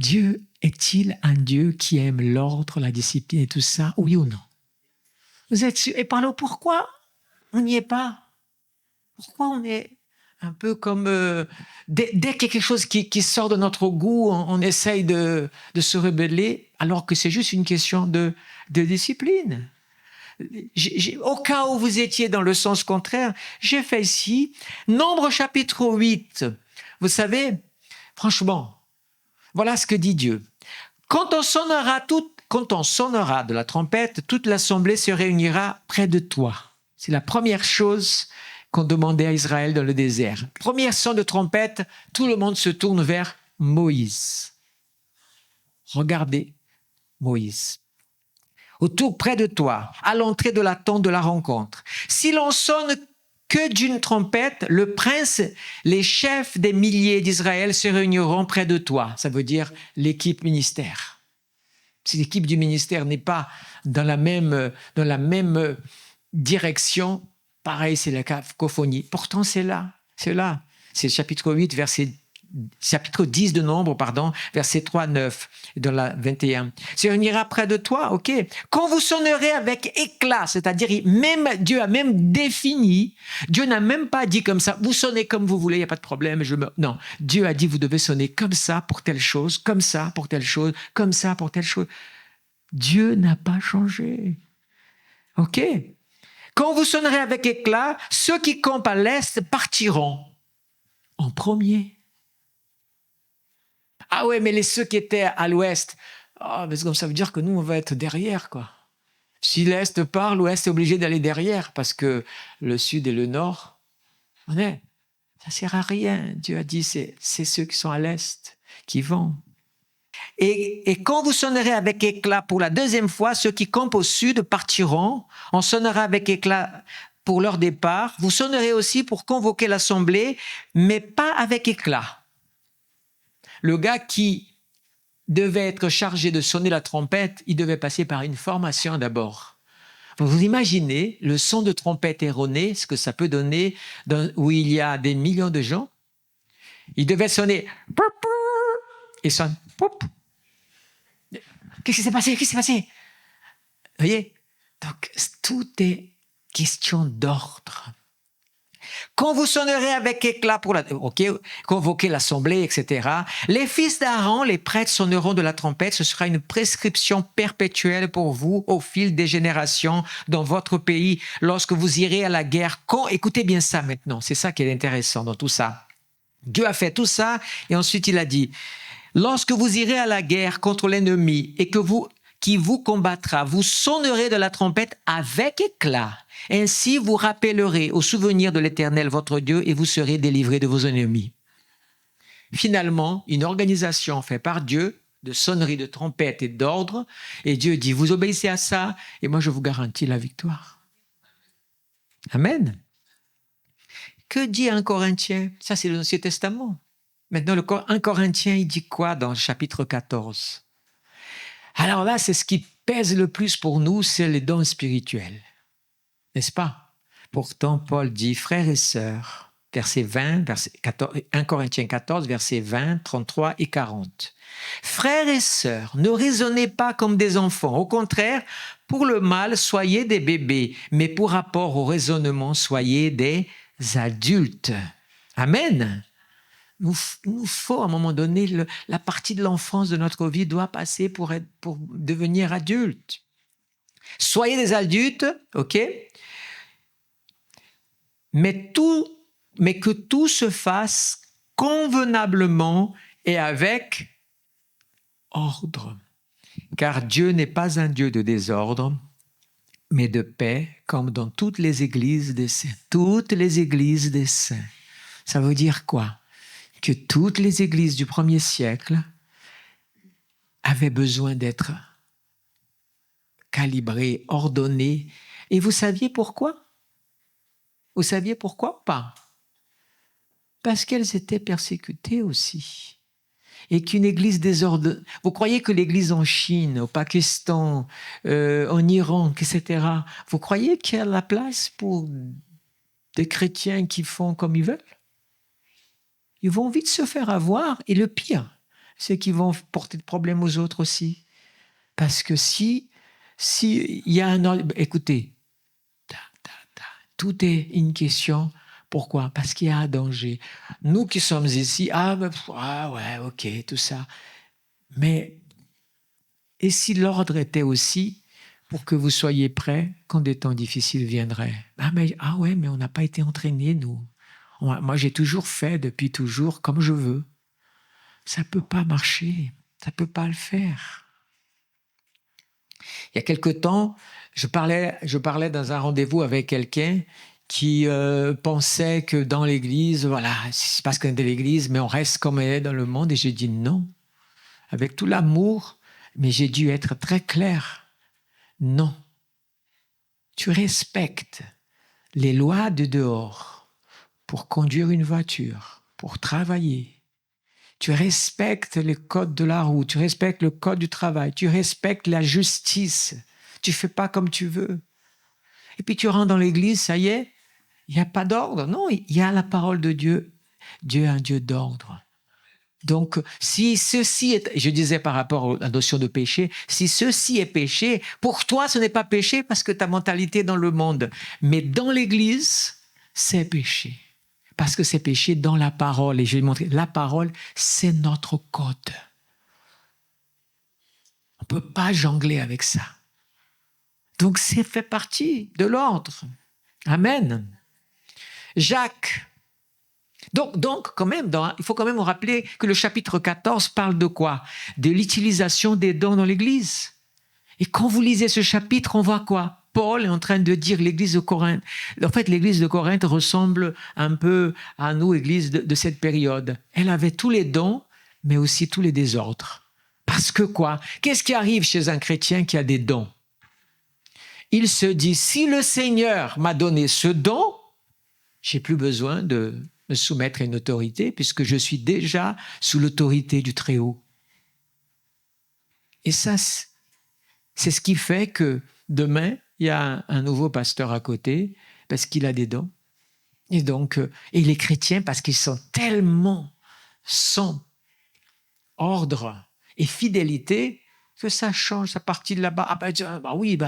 Dieu est-il un Dieu qui aime l'ordre, la discipline et tout ça? Oui ou non? Vous êtes sûr? Et par pourquoi on n'y est pas? Pourquoi on est un peu comme... dès qu'il y a quelque chose qui sort de notre goût, on essaye de se rebeller, alors que c'est juste une question de discipline. Au cas où vous étiez dans le sens contraire, j'ai fait ici, Nombre chapitre 8. Vous savez, franchement, voilà ce que dit Dieu. Quand on sonnera de la trompette, toute l'assemblée se réunira près de toi. C'est la première chose qu'on demandait à Israël dans le désert. Premier son de trompette, tout le monde se tourne vers Moïse. Regardez Moïse. Autour près de toi, à l'entrée de la tente de la rencontre. Si l'on sonne que d'une trompette, le prince, les chefs des milliers d'Israël se réuniront près de toi. Ça veut dire l'équipe ministère. Si l'équipe du ministère n'est pas dans la même direction, pareil, c'est la cacophonie. Pourtant, c'est là. C'est le chapitre 8, chapitre 10 de Nombre, verset 3, 9, dans la 21. Se réunira près de toi, ok. Quand vous sonnerez avec éclat, c'est-à-dire Dieu a même défini, Dieu n'a même pas dit comme ça, vous sonnez comme vous voulez, il n'y a pas de problème. Non, Dieu a dit, vous devez sonner comme ça pour telle chose, comme ça pour telle chose, comme ça pour telle chose. Dieu n'a pas changé. Ok. Quand vous sonnerez avec éclat, ceux qui campent à l'est partiront en premier. Ah ouais, mais ceux qui étaient à l'ouest, ça veut dire que nous, on va être derrière, quoi. Si l'est part, l'ouest est obligé d'aller derrière, parce que le sud et le nord, ça ne sert à rien. Dieu a dit, c'est ceux qui sont à l'est qui vont. Et quand vous sonnerez avec éclat pour la deuxième fois, ceux qui campent au sud partiront. On sonnera avec éclat pour leur départ. Vous sonnerez aussi pour convoquer l'assemblée, mais pas avec éclat. Le gars qui devait être chargé de sonner la trompette, il devait passer par une formation d'abord. Vous imaginez le son de trompette erroné, ce que ça peut donner où il y a des millions de gens? Il devait sonner et sonne. Qu'est-ce qui s'est passé? Vous voyez? Donc, tout est question d'ordre. Quand vous sonnerez avec éclat pour convoquer l'assemblée, etc., les fils d'Aaron, les prêtres, sonneront de la trompette. Ce sera une prescription perpétuelle pour vous au fil des générations dans votre pays lorsque vous irez à la guerre. Écoutez bien ça maintenant, c'est ça qui est intéressant dans tout ça. Dieu a fait tout ça et ensuite il a dit, lorsque vous irez à la guerre contre l'ennemi et qui vous combattra, vous sonnerez de la trompette avec éclat. Ainsi, vous rappellerez au souvenir de l'Éternel, votre Dieu, et vous serez délivrés de vos ennemis. Finalement, une organisation faite par Dieu, de sonnerie, de trompette et d'ordre, et Dieu dit, vous obéissez à ça, et moi je vous garantis la victoire. Amen. Que dit 1 Corinthiens? Ça, c'est l'Ancien Testament. Maintenant, 1 Corinthiens, il dit quoi dans le chapitre 14? Alors là, c'est ce qui pèse le plus pour nous, c'est les dons spirituels. N'est-ce pas? Pourtant, Paul dit, frères et sœurs, verset 20, 1 Corinthiens 14, versets 20, 33 et 40. Frères et sœurs, ne raisonnez pas comme des enfants. Au contraire, pour le mal, soyez des bébés, mais pour rapport au raisonnement, soyez des adultes. Amen. Nous faut à un moment donné, la partie de l'enfance de notre vie doit passer pour devenir adulte. Soyez des adultes, ok? Mais que tout se fasse convenablement et avec ordre. Car Dieu n'est pas un Dieu de désordre, mais de paix, comme dans toutes les églises des saints. Toutes les églises des saints. Ça veut dire quoi? Que toutes les églises du 1er siècle avaient besoin d'être calibrées, ordonnées. Et vous saviez pourquoi? Vous saviez pourquoi ou pas? Parce qu'elles étaient persécutées aussi. Et qu'une église désordonnée... Vous croyez que l'église en Chine, au Pakistan, en Iran, etc., vous croyez qu'il y a la place pour des chrétiens qui font comme ils veulent? Ils vont vite se faire avoir. Et le pire, c'est qu'ils vont porter de problème aux autres aussi. Parce que si il y a un ordre, écoutez, tout est une question. Pourquoi? Parce qu'il y a un danger. Nous qui sommes ici, ouais, ok, tout ça. Mais, et si l'ordre était aussi pour que vous soyez prêts quand des temps difficiles viendraient? Ouais, mais on n'a pas été entraînés, nous. Moi, j'ai toujours fait, depuis toujours, comme je veux. Ça ne peut pas marcher. Ça ne peut pas le faire. Il y a quelque temps, je parlais dans un rendez-vous avec quelqu'un qui pensait que dans l'Église, voilà, c'est parce qu'on est dans l'Église, mais on reste comme elle est dans le monde. Et j'ai dit non, avec tout l'amour, mais j'ai dû être très clair. Non, tu respectes les lois de dehors pour conduire une voiture, pour travailler. Tu respectes les codes de la route, tu respectes le code du travail, tu respectes la justice. Tu ne fais pas comme tu veux. Et puis tu rentres dans l'église, ça y est, il n'y a pas d'ordre. Non, il y a la parole de Dieu. Dieu est un Dieu d'ordre. Donc, si ceci est, je disais par rapport à la notion de péché, si ceci est péché, pour toi, ce n'est pas péché parce que ta mentalité est dans le monde. Mais dans l'église, c'est péché. Parce que c'est péché dans la parole. Et je vais montrer, la parole, c'est notre code. On ne peut pas jongler avec ça. Donc, c'est fait partie de l'ordre. Amen. Jacques. Donc quand même, il faut quand même rappeler que le chapitre 14 parle de quoi? De l'utilisation des dons dans l'Église. Et quand vous lisez ce chapitre, on voit quoi? Paul est en train de dire l'Église de Corinthe. En fait, l'Église de Corinthe ressemble un peu à nous, Église de cette période. Elle avait tous les dons, mais aussi tous les désordres. Parce que quoi? Qu'est-ce qui arrive chez un chrétien qui a des dons? Il se dit, si le Seigneur m'a donné ce don, j'ai plus besoin de me soumettre à une autorité puisque je suis déjà sous l'autorité du Très-Haut. Et ça, c'est ce qui fait que demain, il y a un nouveau pasteur à côté parce qu'il a des dons. Et donc, et les chrétiens, parce qu'ils sont tellement sans ordre et fidélité, que ça change, ça partit de là-bas. Oui.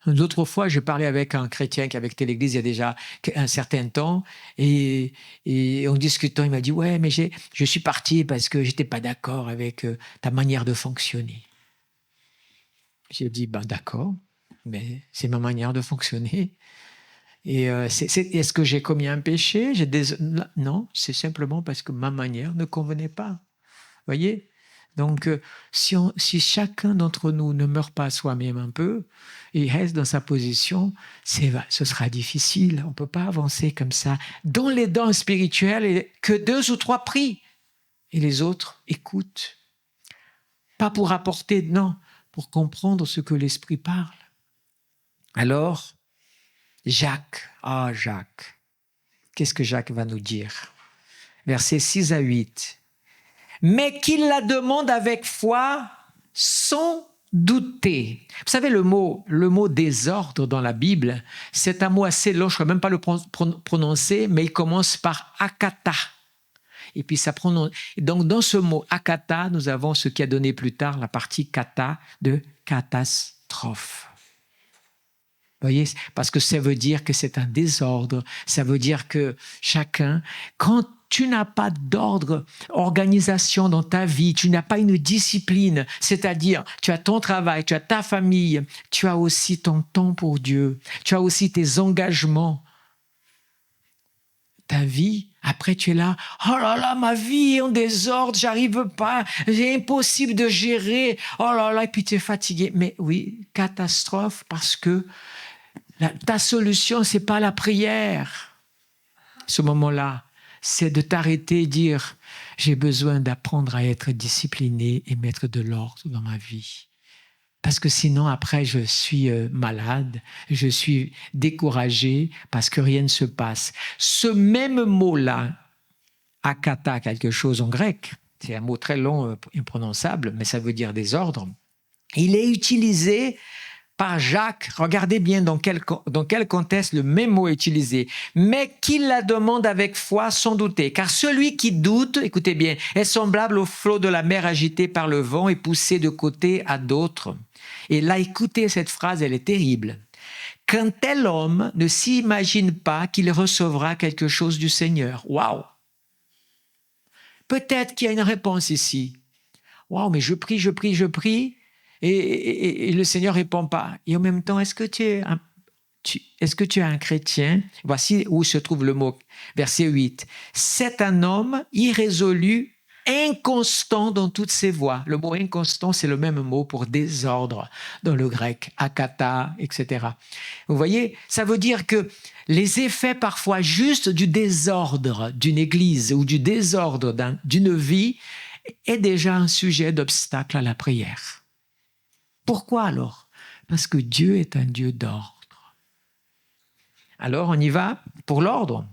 D'autres fois, je parlais avec un chrétien qui avait quitté l'église il y a déjà un certain temps et en discutant, il m'a dit « Ouais, mais je suis parti parce que je n'étais pas d'accord avec ta manière de fonctionner. » J'ai dit « D'accord, mais c'est ma manière de fonctionner. Et est-ce que j'ai commis un péché? Non, c'est simplement parce que ma manière ne convenait pas. » Vous voyez? Donc, si chacun d'entre nous ne meurt pas soi-même un peu et reste dans sa position, ce sera difficile. On ne peut pas avancer comme ça. Dans les dons spirituels, que 2 ou 3 prient et les autres écoutent. Pas pour apporter, non, pour comprendre ce que l'Esprit parle. Alors, Jacques, qu'est-ce que Jacques va nous dire? Versets 6 à 8. Mais qu'il la demande avec foi, sans douter. Vous savez, le mot désordre dans la Bible, c'est un mot assez long, je ne peux même pas le prononcer, mais il commence par akata. Et puis ça prononce. Donc dans ce mot akata, nous avons ce qui a donné plus tard la partie kata de catastrophe. Vous voyez, parce que ça veut dire que c'est un désordre, ça veut dire que chacun, quand tu n'as pas d'ordre, organisation dans ta vie, tu n'as pas une discipline, c'est-à-dire tu as ton travail, tu as ta famille, tu as aussi ton temps pour Dieu, tu as aussi tes engagements. Ta vie, après tu es là, oh là là, ma vie est en désordre, j'arrive pas, c'est impossible de gérer, oh là là, et puis tu es fatigué. Mais oui, catastrophe, parce que ta solution, c'est pas la prière. Ce moment-là, c'est de t'arrêter et dire « J'ai besoin d'apprendre à être discipliné et mettre de l'ordre dans ma vie. » Parce que sinon, après, je suis malade, je suis découragé parce que rien ne se passe. Ce même mot-là, akata, quelque chose en grec, c'est un mot très long, imprononçable, mais ça veut dire désordre. Il est utilisé par Jacques, regardez bien dans quel contexte le même mot est utilisé, mais qu'il la demande avec foi sans douter. Car celui qui doute, écoutez bien, est semblable au flot de la mer agité par le vent et poussé de côté à d'autres. Et là, écoutez cette phrase, elle est terrible. Qu'un tel homme ne s'imagine pas qu'il recevra quelque chose du Seigneur. Waouh! Peut-être qu'il y a une réponse ici. Waouh, mais je prie. Et le Seigneur ne répond pas. Et en même temps, est-ce que tu es un chrétien? Voici où se trouve le mot, verset 8. C'est un homme irrésolu, inconstant dans toutes ses voies. Le mot inconstant, c'est le même mot pour désordre dans le grec, akata, etc. Vous voyez, ça veut dire que les effets parfois juste du désordre d'une église ou du désordre d'une vie est déjà un sujet d'obstacle à la prière. Pourquoi alors? Parce que Dieu est un Dieu d'ordre. Alors on y va pour l'ordre.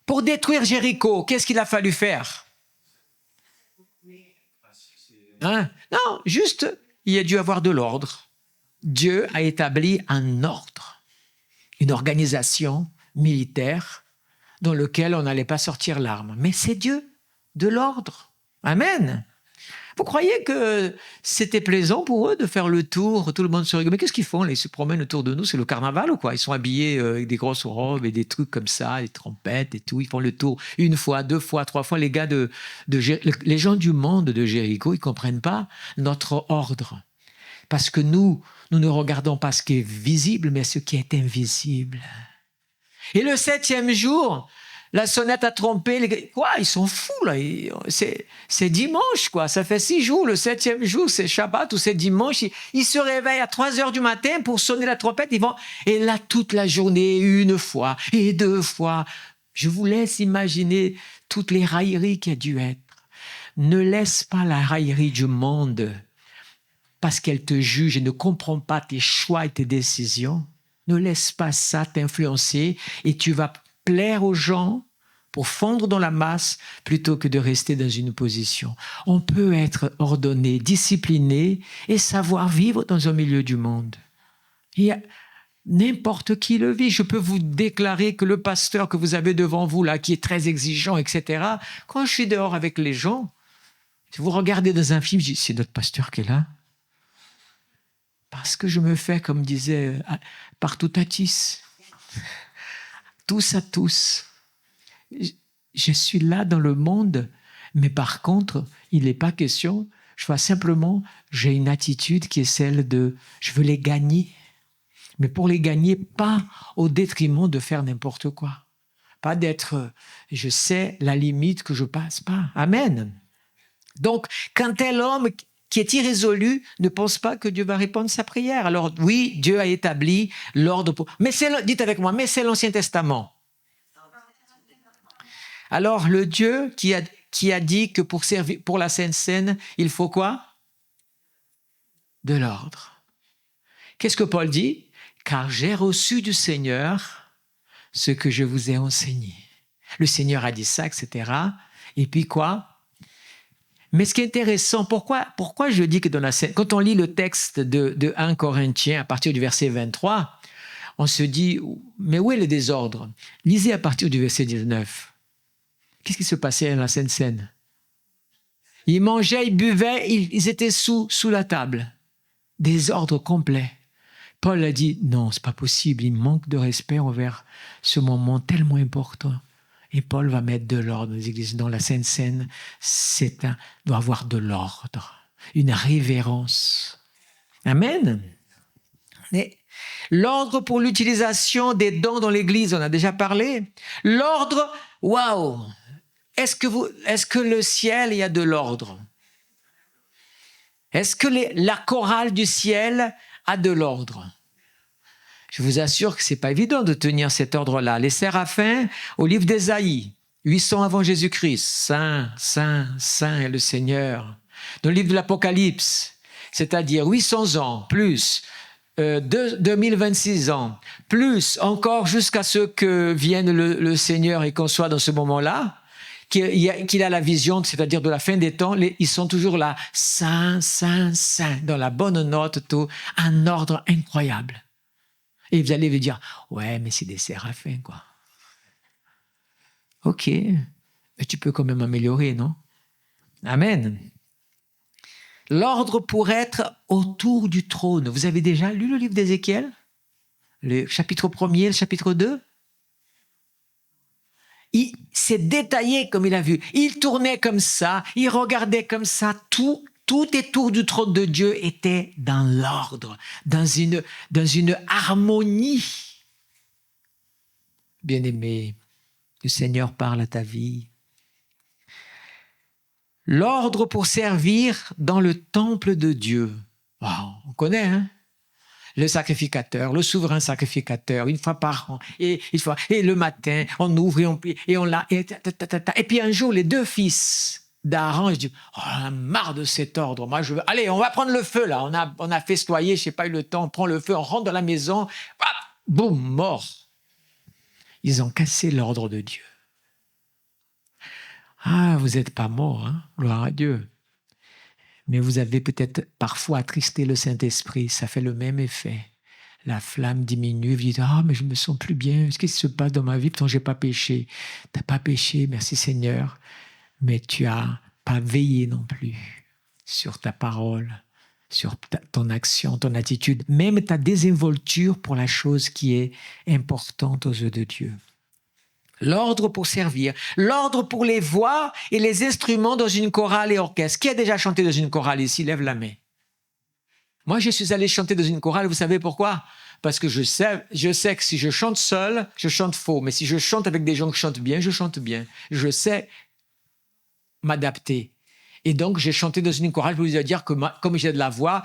Pour détruire Jéricho, qu'est-ce qu'il a fallu faire? Non, juste, il a dû avoir de l'ordre. Dieu a établi un ordre, une organisation militaire dans laquelle on n'allait pas sortir l'arme. Mais c'est Dieu de l'ordre. Amen. Vous croyez que c'était plaisant pour eux de faire le tour? Tout le monde se rigole. Mais qu'est-ce qu'ils font? Ils se promènent autour de nous, c'est le carnaval ou quoi? Ils sont habillés avec des grosses robes et des trucs comme ça, des trompettes et tout. Ils font le tour une fois, deux fois, trois fois. Les gars les gens du monde de Jéricho, ils ne comprennent pas notre ordre. Parce que nous ne regardons pas ce qui est visible, mais ce qui est invisible. Et le 7e jour, la sonnette a trompé. Quoi? Ils sont fous, là. C'est dimanche, quoi. Ça fait 6 jours. Le 7e jour, c'est Shabbat ou c'est dimanche. Ils se réveillent à 3 heures du matin pour sonner la trompette. Et là, toute la journée, une fois et 2 fois. Je vous laisse imaginer toutes les railleries qu'il y a dû être. Ne laisse pas la raillerie du monde parce qu'elle te juge et ne comprend pas tes choix et tes décisions. Ne laisse pas ça t'influencer et tu vas plaire aux gens pour fondre dans la masse plutôt que de rester dans une position. On peut être ordonné, discipliné et savoir vivre dans un milieu du monde. Et n'importe qui le vit. Je peux vous déclarer que le pasteur que vous avez devant vous, là, qui est très exigeant, etc., quand je suis dehors avec les gens, si vous regardez dans un film, je dis, c'est notre pasteur qui est là. Parce que je me fais, comme disait partout Tatis, tous à tous. Je suis là dans le monde, mais par contre, il n'est pas question, j'ai une attitude qui est celle de, je veux les gagner, mais pour les gagner, pas au détriment de faire n'importe quoi. Pas d'être, je sais la limite que je passe pas. Amen. Donc, quand tel homme qui est irrésolu ne pense pas que Dieu va répondre sa prière. Alors oui, Dieu a établi l'ordre pour... dites avec moi, mais c'est l'Ancien Testament. Alors le Dieu qui a dit que pour la Sainte Seine, il faut quoi? De l'ordre. Qu'est-ce que Paul dit? Car j'ai reçu du Seigneur ce que je vous ai enseigné. Le Seigneur a dit ça, etc. Et puis quoi? Mais ce qui est intéressant, pourquoi je dis que quand on lit le texte de 1 Corinthiens à partir du verset 23, on se dit, mais où est le désordre? Lisez à partir du verset 19. Qu'est-ce qui se passait à la Sainte Seine? Ils mangeaient, ils buvaient, ils étaient sous la table. Désordre complet. Paul a dit, non, c'est pas possible, il manque de respect envers ce moment tellement important. Et Paul va mettre de l'ordre dans les églises. Dans la Sainte Seine, doit avoir de l'ordre, une révérence. Amen. Et l'ordre pour l'utilisation des dons dans l'église, on a déjà parlé. L'ordre, waouh! Est-ce que le ciel, il y a de l'ordre? Est-ce que la chorale du ciel a de l'ordre? Je vous assure que ce n'est pas évident de tenir cet ordre-là. Les séraphins, au livre d'Ésaïe, 800 avant Jésus-Christ, Saint, Saint, Saint est le Seigneur. Dans le livre de l'Apocalypse, c'est-à-dire 800 ans, plus 2026 ans, plus encore jusqu'à ce que vienne le Seigneur et qu'on soit dans ce moment-là, qu'il a la vision, c'est-à-dire de la fin des temps, ils sont toujours là, saint, saint, saint, dans la bonne note, tout, un ordre incroyable. Et vous allez vous dire, ouais, mais c'est des séraphins, quoi. Ok, mais tu peux quand même améliorer, non? Amen. L'ordre pour être autour du trône. Vous avez déjà lu le livre d'Ézéchiel? Le chapitre 1er, le chapitre 2? Il s'est détaillé comme il a vu. Il tournait comme ça, il regardait comme ça. Tout autour du trône de Dieu était dans l'ordre, dans une harmonie. Bien-aimé, le Seigneur parle à ta vie. L'ordre pour servir dans le temple de Dieu. Wow, on connaît, hein? Le sacrificateur, le souverain sacrificateur, une fois par an, et le matin, on ouvre et on prie, et on l'a, et puis un jour, les deux fils d'Aaron, je dis, oh, marre de cet ordre, moi je veux, allez, on va prendre le feu là, on a festoyé, je n'ai pas eu le temps, on prend le feu, on rentre dans la maison, boum, mort. Ils ont cassé l'ordre de Dieu. Ah, vous n'êtes pas mort, hein? Gloire à Dieu. Mais vous avez peut-être parfois attristé le Saint-Esprit, ça fait le même effet. La flamme diminue, vous dites, ah, mais je me sens plus bien, qu'est-ce qui se passe dans ma vie? Pourtant, j'ai pas péché. T'as pas péché, merci Seigneur, mais tu as pas veillé non plus sur ta parole, sur ton action, ton attitude, même ta désinvolture pour la chose qui est importante aux yeux de Dieu. L'ordre pour servir, l'ordre pour les voix et les instruments dans une chorale et orchestre. Qui a déjà chanté dans une chorale ici? Lève la main. Moi, je suis allé chanter dans une chorale, vous savez pourquoi? Parce que je sais que si je chante seul, je chante faux. Mais si je chante avec des gens qui chantent bien, je chante bien. Je sais m'adapter. Et donc, j'ai chanté dans une chorale, je vous dire que comme j'ai de la voix,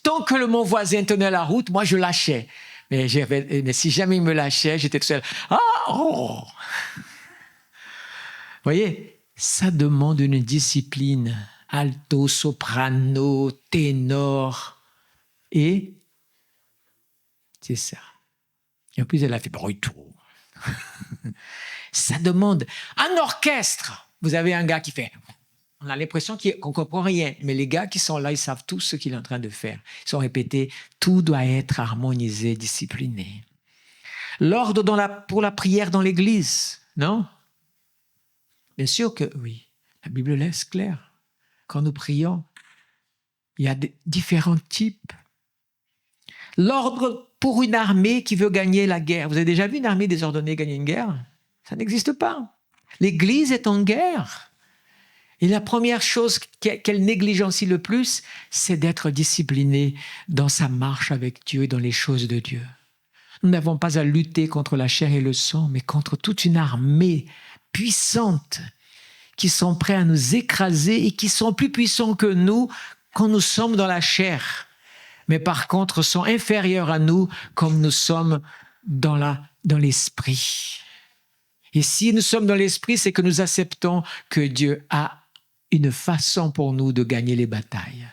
tant que mon voisin tenait la route, moi, je lâchais. Mais si jamais il me lâchait, j'étais tout seul. Ah, oh! Vous voyez, ça demande une discipline. Alto, soprano, ténor. Et c'est ça. Et en plus, elle a fait bruit tout. Ça demande un orchestre. Vous avez un gars qui fait... On a l'impression qu'on ne comprend rien, mais les gars qui sont là, ils savent tout ce qu'il est en train de faire. Ils sont répétés, tout doit être harmonisé, discipliné. L'ordre pour la prière dans l'église, non? Bien sûr que oui, la Bible laisse clair. Quand nous prions, il y a différents types. L'ordre pour une armée qui veut gagner la guerre. Vous avez déjà vu une armée désordonnée gagner une guerre? Ça n'existe pas. L'église est en guerre. Et la première chose qu'elle négligencie le plus, c'est d'être disciplinée dans sa marche avec Dieu et dans les choses de Dieu. Nous n'avons pas à lutter contre la chair et le sang, mais contre toute une armée puissante qui sont prêts à nous écraser et qui sont plus puissants que nous quand nous sommes dans la chair. Mais par contre, sont inférieurs à nous comme nous sommes dans l'esprit. Et si nous sommes dans l'esprit, c'est que nous acceptons que Dieu a une façon pour nous de gagner les batailles.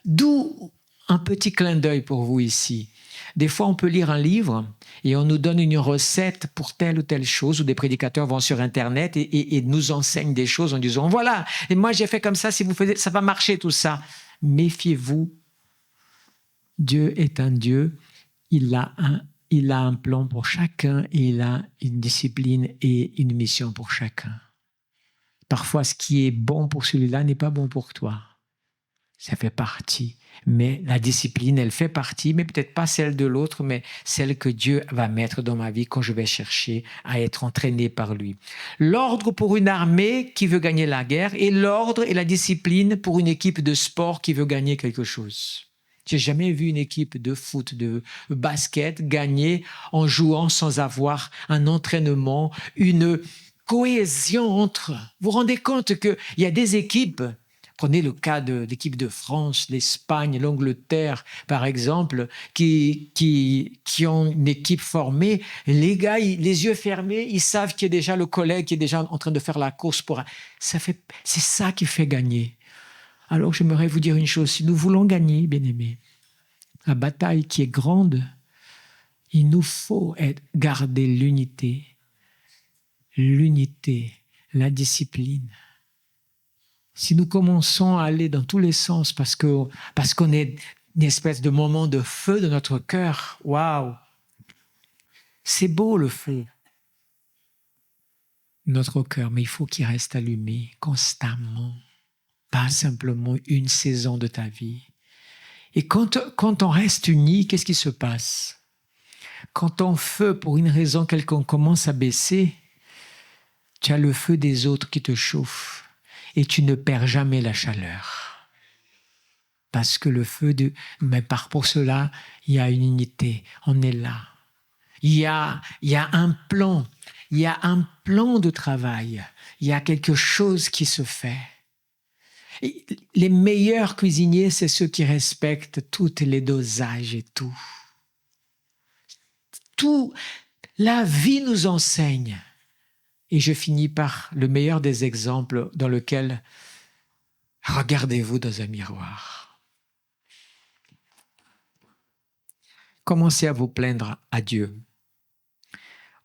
D'où un petit clin d'œil pour vous ici. Des fois, on peut lire un livre et on nous donne une recette pour telle ou telle chose, ou des prédicateurs vont sur Internet et nous enseignent des choses en disant, voilà, et moi j'ai fait comme ça, si vous faites, ça va marcher tout ça. Méfiez-vous. Dieu est un Dieu, il a un plan pour chacun et il a une discipline et une mission pour chacun. Parfois, ce qui est bon pour celui-là n'est pas bon pour toi. Ça fait partie. Mais la discipline, elle fait partie, mais peut-être pas celle de l'autre, mais celle que Dieu va mettre dans ma vie quand je vais chercher à être entraîné par lui. L'ordre pour une armée qui veut gagner la guerre et l'ordre et la discipline pour une équipe de sport qui veut gagner quelque chose. J'ai jamais vu une équipe de foot, de basket gagner en jouant sans avoir un entraînement, une cohésion entre... Vous vous rendez compte qu'il y a des équipes, prenez le cas de l'équipe de France, l'Espagne, l'Angleterre, par exemple, qui ont une équipe formée. Les gars, les yeux fermés, ils savent qu'il y a déjà le collègue qui est déjà en train de faire la course. C'est ça qui fait gagner. Alors, j'aimerais vous dire une chose. Si nous voulons gagner, bien-aimés, la bataille qui est grande, il nous faut garder l'unité. L'unité, La discipline. Si nous commençons à aller dans tous les sens parce qu'on est une espèce de moment de feu de notre cœur, waouh! C'est beau le feu. Notre cœur, mais il faut qu'il reste allumé constamment, pas simplement une saison de ta vie. Et quand on reste uni, qu'est-ce qui se passe? Quand ton feu, pour une raison quelconque, commence à baisser, tu as le feu des autres qui te chauffe et tu ne perds jamais la chaleur. Parce que le feu mais pour cela, il y a une unité, on est là. Il y a un plan, il y a un plan de travail, il y a quelque chose qui se fait. Et les meilleurs cuisiniers, c'est ceux qui respectent tous les dosages et tout. Tout, la vie nous enseigne. Et je finis par le meilleur des exemples dans lequel regardez-vous dans un miroir. Commencez à vous plaindre à Dieu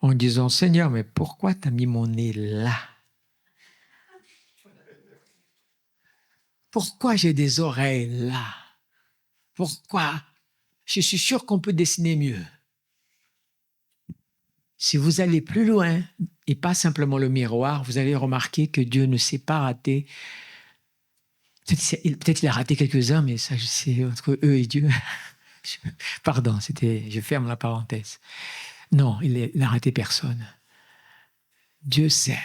en disant, Seigneur, mais pourquoi tu as mis mon nez là? Pourquoi j'ai des oreilles là? Pourquoi? Je suis sûr qu'on peut dessiner mieux. Si vous allez plus loin, et pas simplement le miroir, vous allez remarquer que Dieu ne s'est pas raté. Peut-être il a raté quelques-uns, mais ça, c'est entre eux et Dieu. Pardon, je ferme la parenthèse. Non, il n'a raté personne. Dieu sait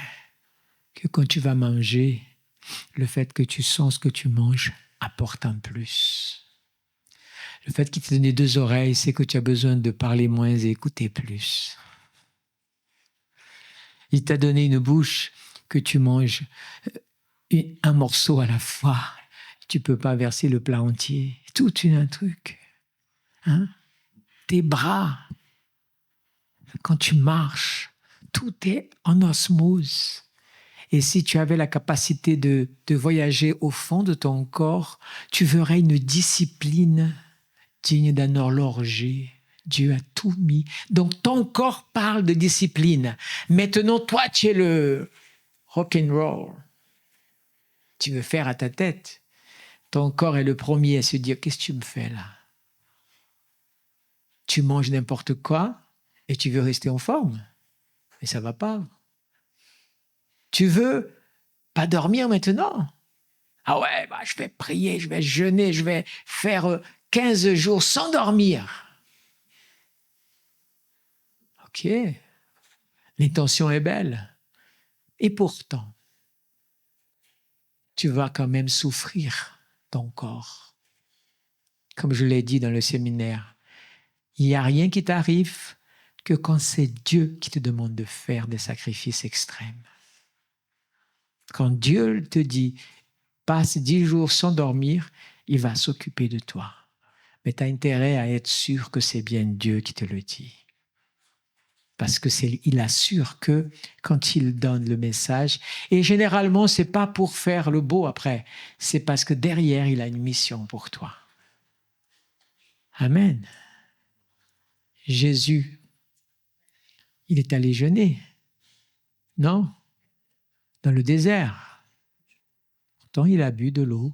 que quand tu vas manger, le fait que tu sens ce que tu manges apporte un plus. Le fait qu'il t'ait donné 2 oreilles, c'est que tu as besoin de parler moins et écouter plus. Il t'a donné une bouche que tu manges un morceau à la fois. Tu ne peux pas verser le plat entier. Tout un truc. Hein? Tes bras, quand tu marches, tout est en osmose. Et si tu avais la capacité de voyager au fond de ton corps, tu verrais une discipline digne d'un horloger. Dieu a tout mis. Donc ton corps parle de discipline. Maintenant, toi, tu es le rock'n'roll. Tu veux faire à ta tête. Ton corps est le premier à se dire, qu'est-ce que tu me fais là? Tu manges n'importe quoi et tu veux rester en forme. Mais ça ne va pas. Tu veux pas dormir maintenant? Ah ouais, je vais prier, je vais jeûner, je vais faire 15 jours sans dormir. Ok, l'intention est belle. Et pourtant, tu vas quand même souffrir ton corps. Comme je l'ai dit dans le séminaire, il n'y a rien qui t'arrive que quand c'est Dieu qui te demande de faire des sacrifices extrêmes. Quand Dieu te dit, passe 10 jours sans dormir, il va s'occuper de toi. Mais tu as intérêt à être sûr que c'est bien Dieu qui te le dit. Parce qu'il assure que quand il donne le message, et généralement, ce n'est pas pour faire le beau après, c'est parce que derrière, il a une mission pour toi. Amen. Jésus, il est allé jeûner, non? Dans le désert. Pourtant, il a bu de l'eau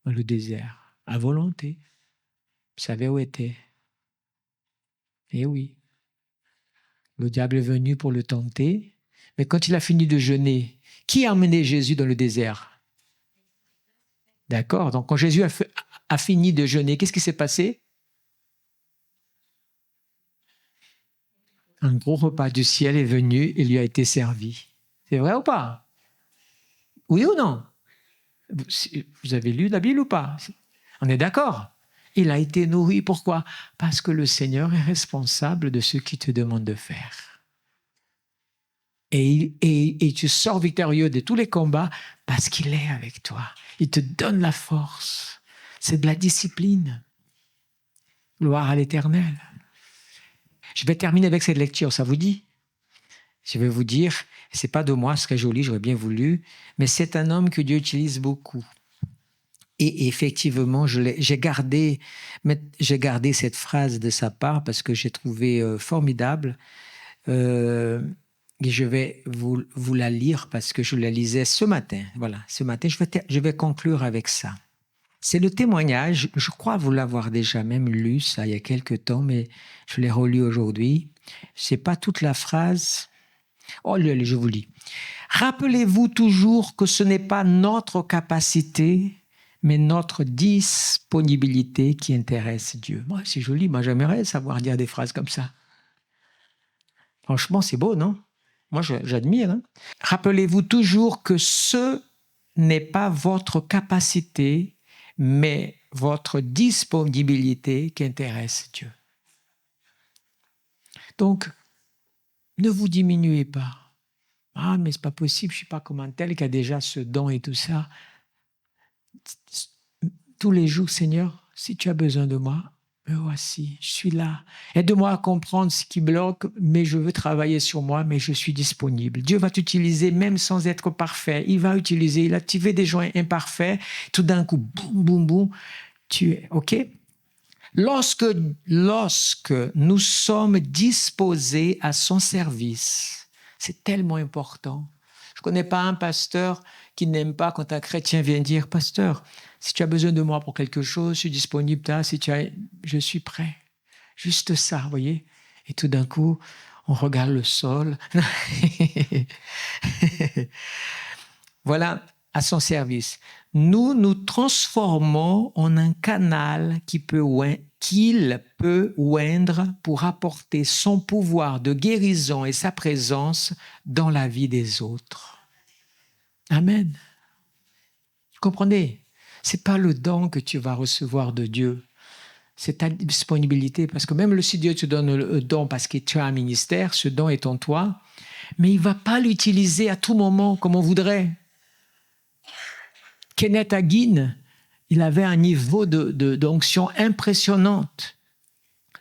dans le désert, à volonté. Il savait où était. Et oui. Le diable est venu pour le tenter, mais quand il a fini de jeûner, qui a emmené Jésus dans le désert? D'accord? Donc quand Jésus a fini de jeûner, qu'est-ce qui s'est passé? Un gros repas du ciel est venu et lui a été servi. C'est vrai ou pas? Oui ou non? Vous avez lu la Bible ou pas? On est d'accord? Il a été nourri. Pourquoi? Parce que le Seigneur est responsable de ce qu'il te demande de faire. Et tu sors victorieux de tous les combats parce qu'il est avec toi. Il te donne la force. C'est de la discipline. Gloire à l'Éternel. Je vais terminer avec cette lecture, ça vous dit? Je vais vous dire, c'est pas de moi, ce serait joli, j'aurais bien voulu, mais c'est un homme que Dieu utilise beaucoup. Et effectivement, j'ai gardé cette phrase de sa part parce que j'ai trouvé formidable. Et je vais vous la lire parce que je la lisais ce matin. Voilà, ce matin, je vais conclure avec ça. C'est le témoignage, je crois vous l'avoir déjà même lu, ça, il y a quelque temps, mais je l'ai relu aujourd'hui. C'est pas toute la phrase. Oh, je vous lis. Rappelez-vous toujours que ce n'est pas notre capacité, mais notre disponibilité qui intéresse Dieu. Moi, c'est joli, moi j'aimerais savoir dire des phrases comme ça. Franchement, c'est beau, non? Moi, j'admire. Hein? Rappelez-vous toujours que ce n'est pas votre capacité, mais votre disponibilité qui intéresse Dieu. Donc, ne vous diminuez pas. Ah, mais c'est pas possible, je suis pas comme un tel qui a déjà ce don et tout ça. Tous les jours, Seigneur, si tu as besoin de moi, me voici, je suis là. Aide-moi à comprendre ce qui bloque, mais je veux travailler sur moi, mais je suis disponible. Dieu va t'utiliser même sans être parfait. Il va activer des gens imparfaits. Tout d'un coup, boum, boum, boum, tu es, OK? Lorsque nous sommes disposés à son service, c'est tellement important. Je ne connais pas un pasteur qui n'aime pas quand un chrétien vient dire « Pasteur, si tu as besoin de moi pour quelque chose, je suis disponible, je suis prêt. » Juste ça, vous voyez. Et tout d'un coup, on regarde le sol. Voilà, à son service. Nous nous transformons en un canal qu'il peut oindre pour apporter son pouvoir de guérison et sa présence dans la vie des autres. Amen. Vous comprenez? Ce n'est pas le don que tu vas recevoir de Dieu. C'est ta disponibilité. Parce que même si Dieu te donne le don parce que tu as un ministère, ce don est en toi, mais il ne va pas l'utiliser à tout moment comme on voudrait. Kenneth Hagin, il avait un niveau d'onction impressionnante.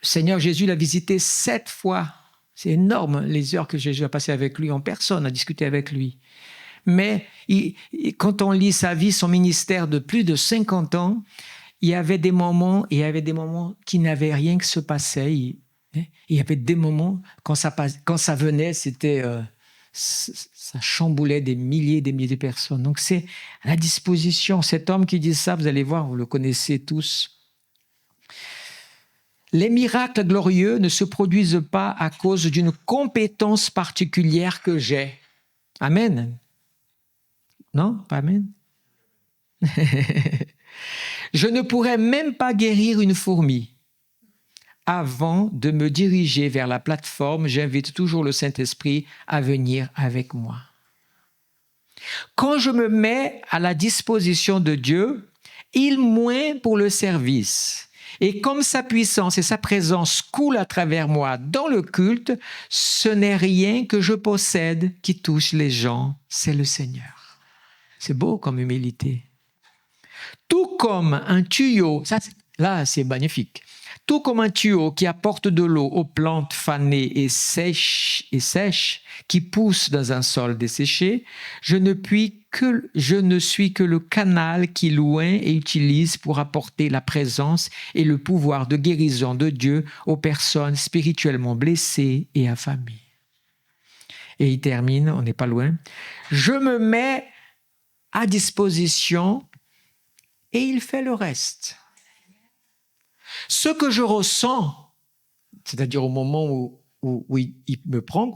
Le Seigneur Jésus l'a visité 7 fois. C'est énorme les heures que Jésus a passées avec lui en personne, à discuter avec lui. Mais quand on lit sa vie, son ministère de plus de 50 ans, il y avait des moments qui n'avaient rien que se passait. Il y avait des moments, quand ça venait, c'était... ça chamboulait des milliers de personnes. Donc c'est à la disposition. Cet homme qui dit ça, vous allez voir, vous le connaissez tous. Les miracles glorieux ne se produisent pas à cause d'une compétence particulière que j'ai. Amen. Non, pas amen. Je ne pourrais même pas guérir une fourmi. Avant de me diriger vers la plateforme, j'invite toujours le Saint-Esprit à venir avec moi. Quand je me mets à la disposition de Dieu, il m'oint pour le service. Et comme sa puissance et sa présence coulent à travers moi dans le culte, ce n'est rien que je possède qui touche les gens, c'est le Seigneur. C'est beau comme humilité. Tout comme un tuyau, là c'est magnifique. Tout comme un tuyau qui apporte de l'eau aux plantes fanées et sèches, qui poussent dans un sol desséché, je ne suis que le canal qu'il oint et utilise pour apporter la présence et le pouvoir de guérison de Dieu aux personnes spirituellement blessées et affamées. Et il termine, on n'est pas loin. Je me mets à disposition et il fait le reste. Ce que je ressens, c'est-à-dire au moment où il me prend,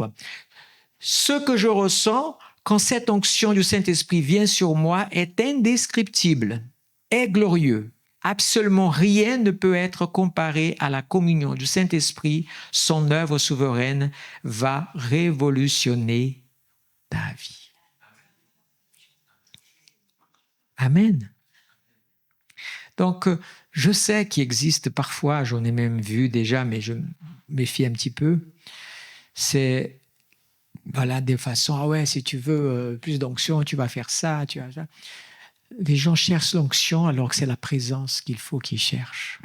ce que je ressens quand cette onction du Saint-Esprit vient sur moi est indescriptible, est glorieux. Absolument rien ne peut être comparé à la communion du Saint-Esprit. Son œuvre souveraine va révolutionner ta vie. Amen. Donc, je sais qu'il existe parfois, j'en ai même vu déjà, mais je me méfie un petit peu, c'est, voilà, des façons, ah ouais, si tu veux plus d'onction, tu vas faire ça, tu vas ça. Les gens cherchent l'onction alors que c'est la présence qu'il faut qu'ils cherchent.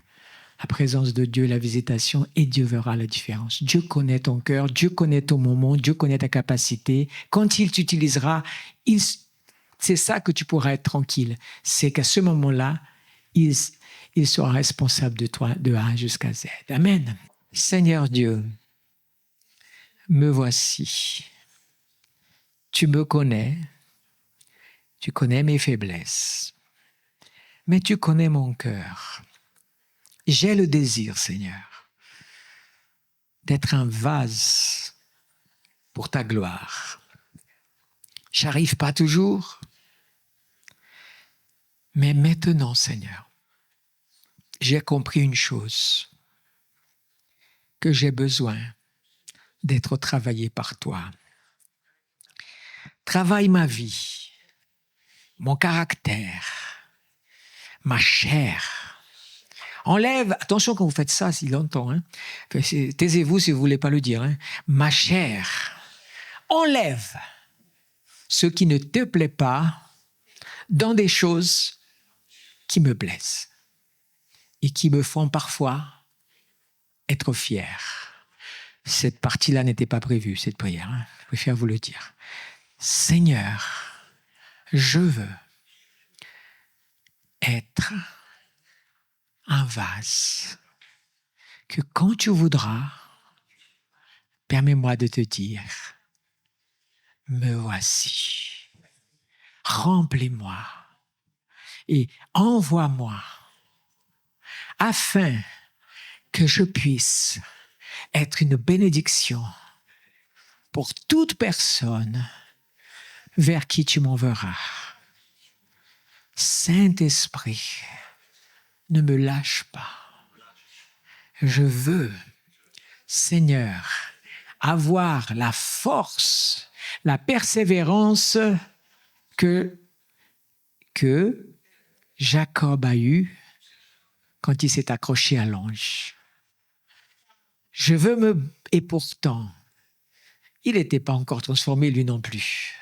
La présence de Dieu, la visitation, et Dieu verra la différence. Dieu connaît ton cœur, Dieu connaît ton moment, Dieu connaît ta capacité. Quand il t'utilisera, c'est ça que tu pourras être tranquille. C'est qu'à ce moment-là, il sera responsable de toi de A jusqu'à Z. Amen. Seigneur Dieu, me voici. tu me connais, tu connais mes faiblesses, mais tu connais mon cœur. J'ai le désir, Seigneur, d'être un vase pour ta gloire. J'arrive pas toujours, mais maintenant, Seigneur, j'ai compris une chose, que j'ai besoin d'être travaillé par toi. Travaille ma vie, mon caractère, ma chair. Enlève, attention quand vous faites ça si longtemps, hein. Taisez-vous si vous ne voulez pas le dire. Hein. Ma chair, enlève ce qui ne te plaît pas dans des choses qui me blessent et qui me font parfois être fier. Cette partie-là n'était pas prévue, cette prière. Hein. Je préfère vous le dire. Seigneur, je veux être un vase que quand tu voudras, permets-moi de te dire, me voici, remplis-moi et envoie-moi afin que je puisse être une bénédiction pour toute personne vers qui tu m'enverras. Saint-Esprit, ne me lâche pas. Je veux, Seigneur, avoir la force, la persévérance que Jacob a eue quand il s'est accroché à l'ange. Je veux Et pourtant, il n'était pas encore transformé lui non plus.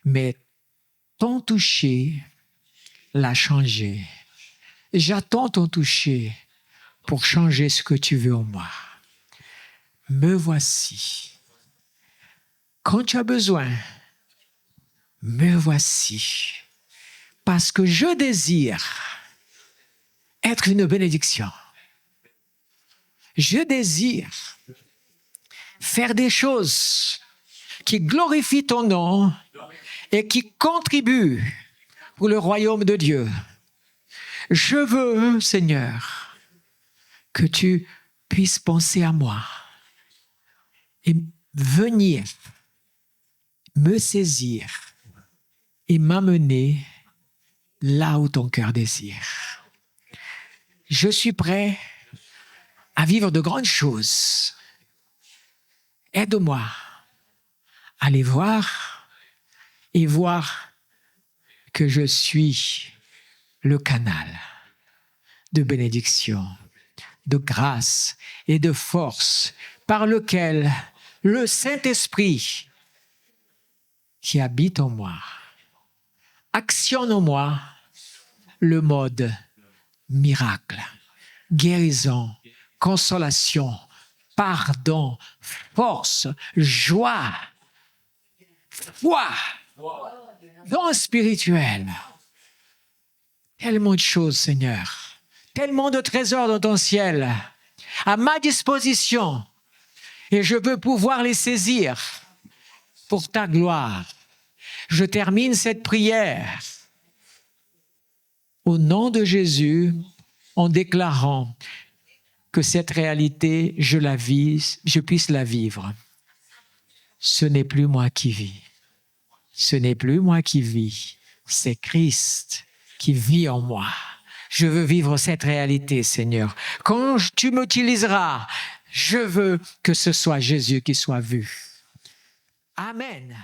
Mais ton toucher l'a changé. J'attends ton toucher pour changer ce que tu veux en moi. Me voici. Quand tu as besoin, me voici. Parce que je désire être une bénédiction. Je désire faire des choses qui glorifient ton nom et qui contribuent pour le royaume de Dieu. Je veux, Seigneur, que tu puisses penser à moi et venir me saisir et m'amener là où ton cœur désire. Je suis prêt à vivre de grandes choses. Aide-moi à les voir et voir que je suis le canal de bénédiction, de grâce et de force par lequel le Saint-Esprit qui habite en moi actionne en moi le mode miracle, guérison, consolation, pardon, force, joie, foi, don spirituel. Tellement de choses, Seigneur. Tellement de trésors dans ton ciel à ma disposition. Et je veux pouvoir les saisir pour ta gloire. Je termine cette prière au nom de Jésus en déclarant que cette réalité, je puisse la vivre. Ce n'est plus moi qui vis. Ce n'est plus moi qui vis. C'est Christ qui vit en moi. Je veux vivre cette réalité, Seigneur. Quand tu m'utiliseras, je veux que ce soit Jésus qui soit vu. Amen.